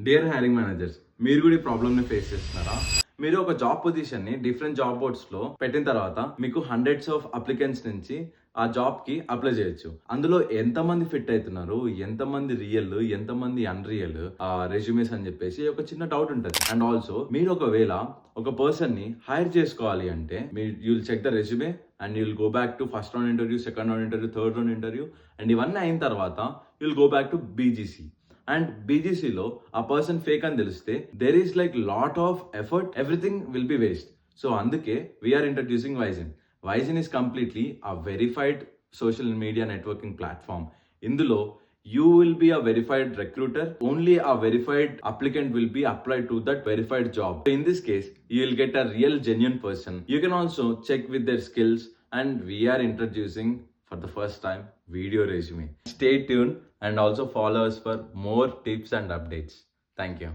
Dear hiring managers, మీరు కూడా ఈ ప్రాబ్లమ్ ని ఫేస్ చేస్తున్నారా? మీరు ఒక జాబ్ పొజిషన్ ని డిఫరెంట్ జాబ్ బోర్డ్స్ లో పెట్టిన తర్వాత మీకు హండ్రెడ్స్ ఆఫ్ అప్లికెంట్స్ నుంచి ఆ జాబ్ కి అప్లై చేయొచ్చు. అందులో ఎంతమంది ఫిట్ అవుతున్నారు, ఎంతమంది రియల్, ఎంతమంది అన్రియల్ రెజ్యూమేస్ అని చెప్పేసి ఒక చిన్న డౌట్ ఉంటుంది. అండ్ ఆల్సో మీరు ఒకవేళ ఒక పర్సన్ ని హైర్ చేసుకోవాలి అంటే మీరు you'll check the resume and you'll go back to first round interview, second round interview, third round interview, and ఇవన్నీ అయిన తర్వాత you'll go back to BGC. And బీజీసీలో ఆ పర్సన్ ఫేక్ అని తెలిస్తే there is like lot of effort, everything will be waste. So అందుకే we're introducing వైజిన్. వైజిన్ is completely a verified social media networking platform. ఇందులో you will be a verified recruiter. Only a verified applicant will be applied to that verified job. So in this case, you will get a real genuine person. You can also check with their skills, and we are introducing for the first time video resume. Stay tuned and also follow us for more tips and updates. Thank you.